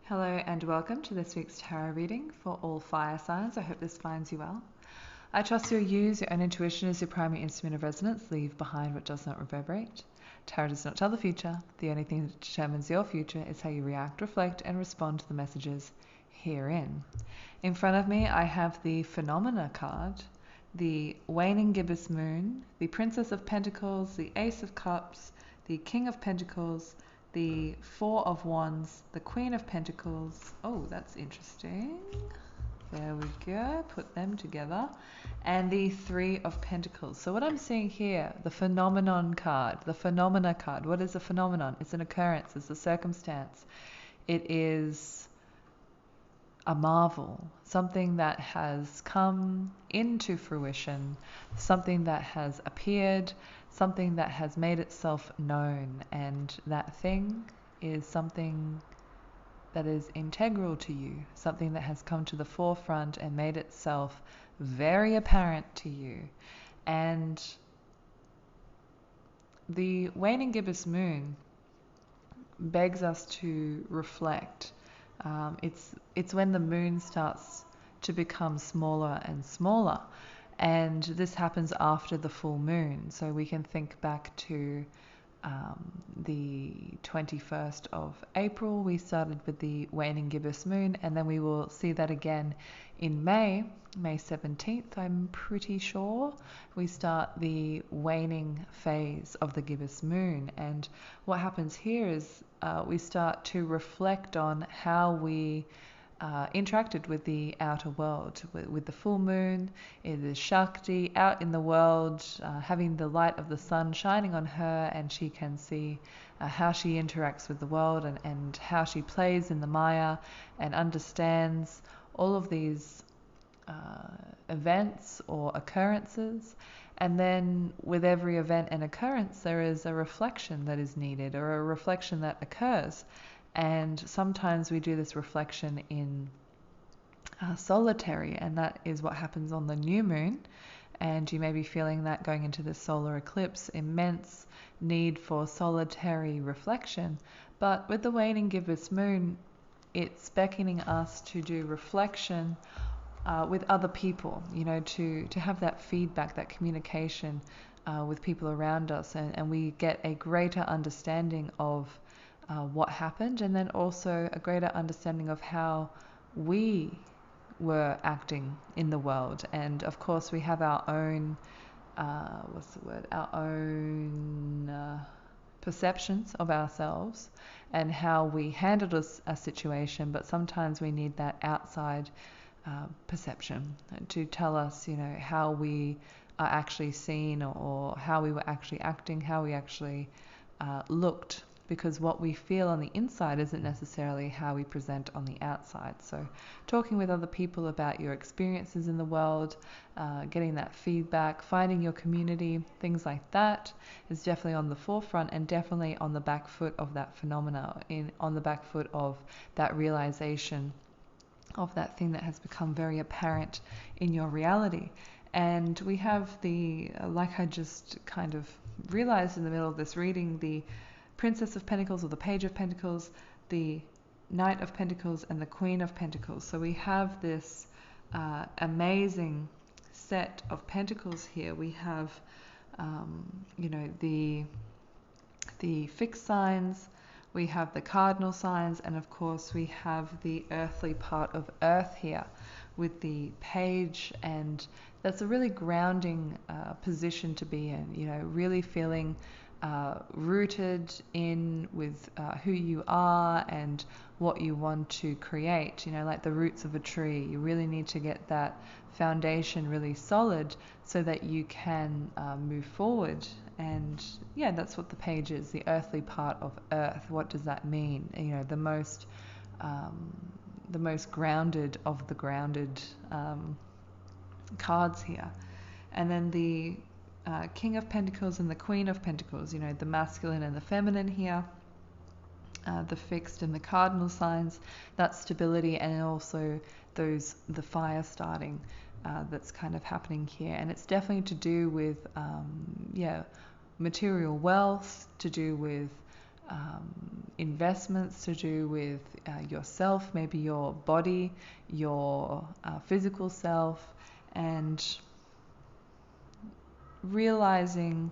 Hello and welcome to this week's tarot reading for all fire signs. I hope this finds you well. I trust you'll use your own intuition as your primary instrument of resonance. Leave behind what does not reverberate. Tarot does not tell the future. The only thing that determines your future is how you react, reflect, and respond to the messages herein. In front of me, I have the Phenomena card, the Waning Gibbous Moon, the Princess of Pentacles, the Ace of Cups, the King of Pentacles, the Four of Wands, the Queen of Pentacles. Oh, that's interesting. There we go. Put them together. And the Three of Pentacles. So what I'm seeing here, the Phenomenon card, the Phenomena card. What is a phenomenon? It's an occurrence. It's a circumstance. It is a marvel, something that has come into fruition, something that has appeared, something that has made itself known, and that thing is something that is integral to you, something that has come to the forefront and made itself very apparent to you. And the waning gibbous moon begs us to reflect. It's when the moon starts to become smaller and smaller, and this happens after the full moon. So we can think back to the 21st of April. We started with the waning gibbous moon, and then we will see that again in May 17th, I'm pretty sure. We start the waning phase of the gibbous moon, and what happens here is we start to reflect on how we interacted with the outer world. With the full moon, it is Shakti out in the world, having the light of the sun shining on her, and she can see how she interacts with the world and how she plays in the Maya and understands all of these events or occurrences. And then with every event and occurrence, there is a reflection that is needed, or a reflection that occurs. And sometimes we do this reflection in solitary, and that is what happens on the new moon. And you may be feeling that going into the solar eclipse, immense need for solitary reflection. But with the waning gibbous moon, it's beckoning us to do reflection with other people, to have that feedback, that communication with people around us, and we get a greater understanding of what happened, and then also a greater understanding of how we were acting in the world. And of course we have our own our own perceptions of ourselves and how we handled a situation, but sometimes we need that outside perception to tell us how we are actually seen, or how we were actually acting, how we actually looked, because what we feel on the inside isn't necessarily how we present on the outside. So talking with other people about your experiences in the world, getting that feedback, finding your community, things like that is definitely on the forefront, and definitely on the back foot of that phenomena, on the back foot of that realization of that thing that has become very apparent in your reality. And we have like I just kind of realized in the middle of this reading, the Princess of Pentacles, or the Page of Pentacles, the Knight of Pentacles, and the Queen of Pentacles. So we have this amazing set of pentacles here. We have the fixed signs, we have the cardinal signs, and of course we have the earthly part of earth here with the page. And that's a really grounding position to be in, really feeling rooted in with who you are and what you want to create. Like the roots of a tree, you really need to get that foundation really solid so that you can move forward. And yeah, that's what the page is, the earthly part of earth. What does that mean? The most grounded of the grounded cards here. And then the King of Pentacles and the Queen of Pentacles, the masculine and the feminine here, the fixed and the cardinal signs, that stability, and also the fire starting that's kind of happening here. And it's definitely to do with material wealth, to do with investments to do with yourself, maybe your body, your physical self, and realizing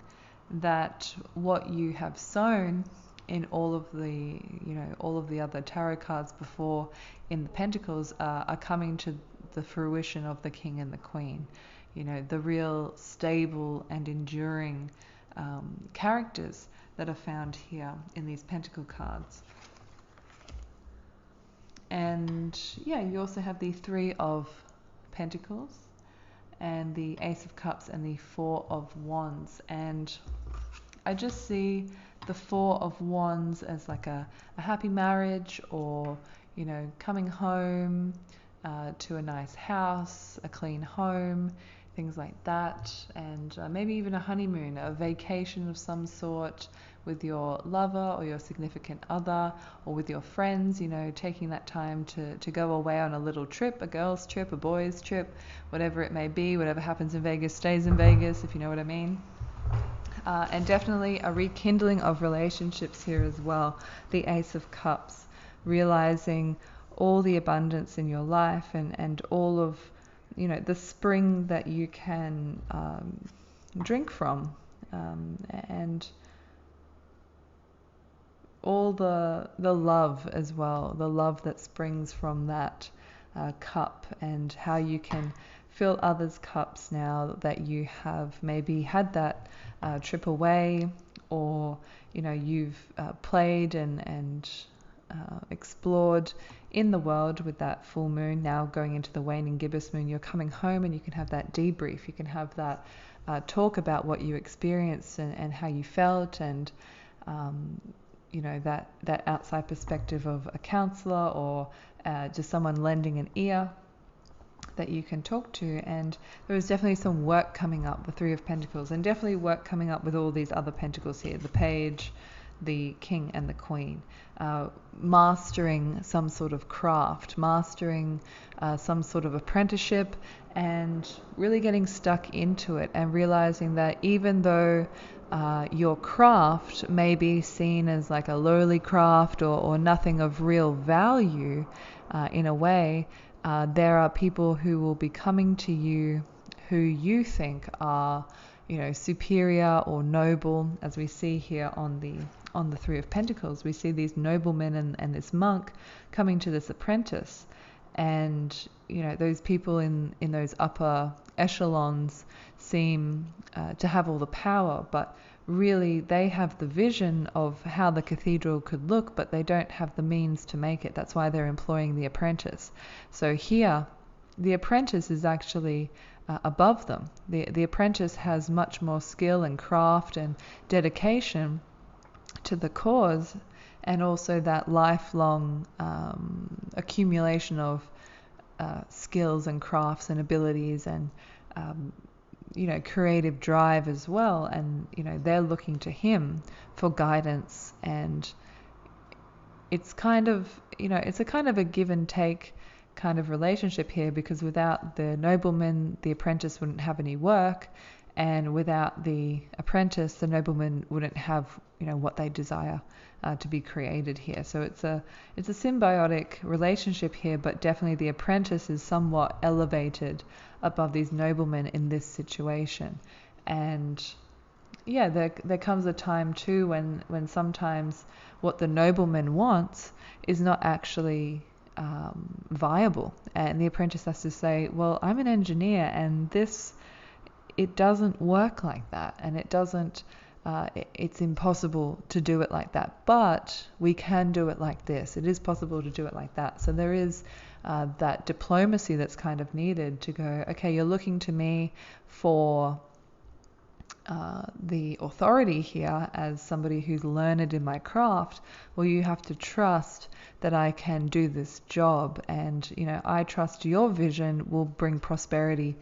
that what you have sown in all of the other tarot cards before in the Pentacles are coming to the fruition of the King and the Queen. The real stable and enduring characters that are found here in these Pentacle cards. And yeah, you also have the Three of Pentacles and the Ace of Cups and the Four of Wands. And I just see the Four of Wands as like a happy marriage, or coming home to a nice house, a clean home, things like that. And maybe even a honeymoon, a vacation of some sort with your lover or your significant other, or with your friends, taking that time to go away on a little trip, a girl's trip, a boy's trip, whatever it may be. Whatever happens in Vegas stays in Vegas, if you know what I mean. And definitely a rekindling of relationships here as well. The Ace of Cups, realizing all the abundance in your life, and all of the spring that you can drink from, and all the love as well, the love that springs from that cup, and how you can fill others' cups now that you have maybe had that trip away, or you've played and explored in the world with that full moon. Now going into the waning gibbous moon, you're coming home and you can have that debrief. You can have that talk about what you experienced and how you felt, and that outside perspective of a counselor, or just someone lending an ear that you can talk to. And there is definitely some work coming up, the Three of Pentacles, and definitely work coming up with all these other Pentacles here, the Page, the King and the Queen. Mastering some sort of craft, mastering some sort of apprenticeship, and really getting stuck into it, and realizing that even though your craft may be seen as like a lowly craft, or nothing of real value in a way, there are people who will be coming to you who you think are superior or noble. As we see here on the Three of Pentacles, we see these noblemen and this monk coming to this apprentice. And those people in those upper echelons seem to have all the power, but really they have the vision of how the cathedral could look, but they don't have the means to make it. That's why they're employing the apprentice. So here the apprentice is actually above them. The apprentice has much more skill and craft and dedication to the cause, and also that lifelong accumulation of skills and crafts and abilities, and creative drive as well. And they're looking to him for guidance, and it's kind of it's a kind of a give and take kind of relationship here, because without the nobleman, the apprentice wouldn't have any work, and without the apprentice, the nobleman wouldn't have what they desire to be created here. So it's a symbiotic relationship here, but definitely the apprentice is somewhat elevated above these noblemen in this situation. And yeah, there comes a time too when sometimes what the nobleman wants is not actually viable, and the apprentice has to say, well, I'm an engineer, and it doesn't work like that, and it's impossible to do it like that, but we can do it like this. It is possible to do it like that. So there is that diplomacy that's kind of needed to go, okay, you're looking to me for the authority here as somebody who's learned in my craft. Well, you have to trust that I can do this job, and I trust your vision will bring prosperity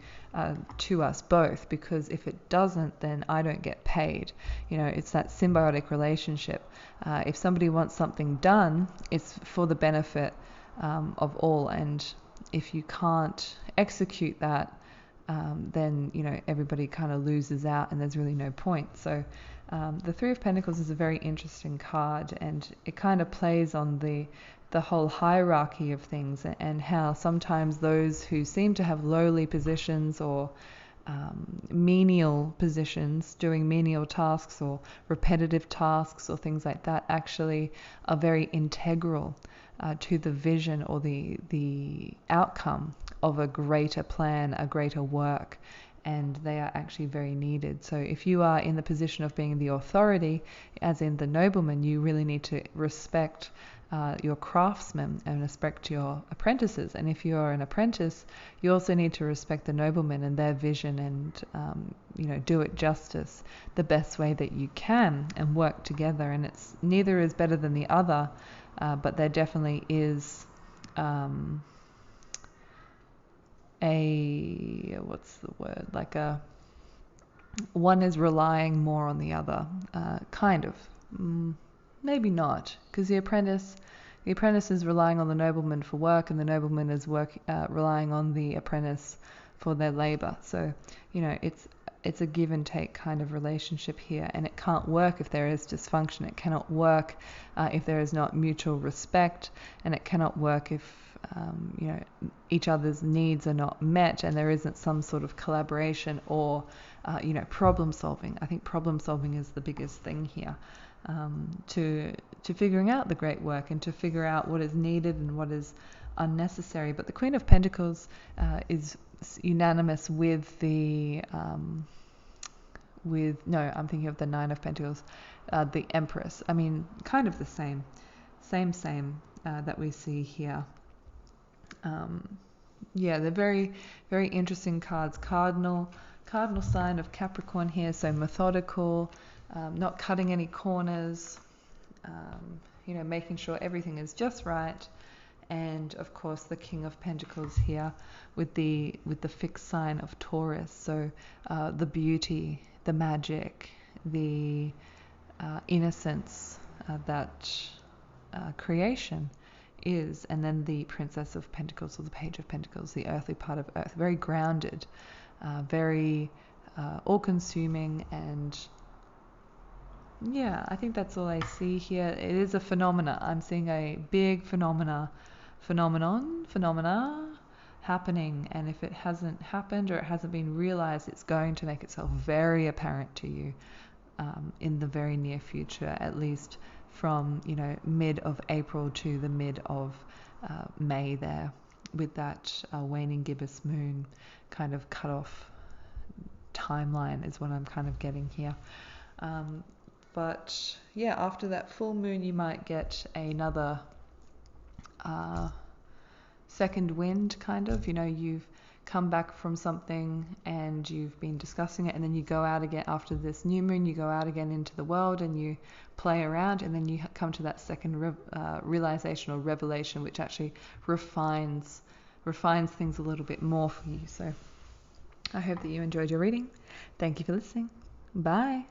to us both, because if it doesn't, then I don't get paid. It's that symbiotic relationship. If somebody wants something done, it's for the benefit of all, and if you can't execute that, then everybody kind of loses out, and there's really no point. So The Three of Pentacles is a very interesting card, and it kind of plays on the whole hierarchy of things, and how sometimes those who seem to have lowly positions or menial positions, doing menial tasks or repetitive tasks or things like that, actually are very integral to the vision or the outcome of a greater plan, a greater work, and they are actually very needed. So if you are in the position of being the authority, as in the nobleman, you really need to respect your craftsmen and respect your apprentices. And if you are an apprentice, you also need to respect the noblemen and their vision, and do it justice the best way that you can and work together. And it's neither is better than the other, but there definitely is one is relying more on the other, kind of. Maybe not, because the apprentice is relying on the nobleman for work, and the nobleman is relying on the apprentice for their labor. So, it's a give and take kind of relationship here, and it can't work if there is dysfunction. It cannot work if there is not mutual respect, and it cannot work if each other's needs are not met, and there isn't some sort of collaboration or problem solving. I think problem solving is the biggest thing here, to figuring out the great work and to figure out what is needed and what is unnecessary. But the Queen of Pentacles is unanimous with I'm thinking of the Nine of Pentacles, the Empress. I mean, kind of the same that we see here. They're very, very interesting cards. Cardinal sign of Capricorn here, so methodical, not cutting any corners, making sure everything is just right. And of course the King of Pentacles here with the fixed sign of Taurus, so the beauty, the magic, the innocence that creation is. And then the Princess of Pentacles, or the Page of Pentacles, the earthly part of Earth, very grounded, very all-consuming. And I think that's all I see here. It is a phenomena. I'm seeing a big phenomena happening, and if it hasn't happened or it hasn't been realized, it's going to make itself very apparent to you in the very near future, at least from mid of April to the mid of May there, with that waning gibbous moon kind of cut off timeline is what I'm kind of getting here. But after that full moon, you might get another second wind, kind of. You've come back from something and you've been discussing it, and then you go out again after this new moon. You go out again into the world and you play around, and then you come to that second realization or revelation, which actually refines things a little bit more for you. So I hope that you enjoyed your reading. Thank you for listening. Bye.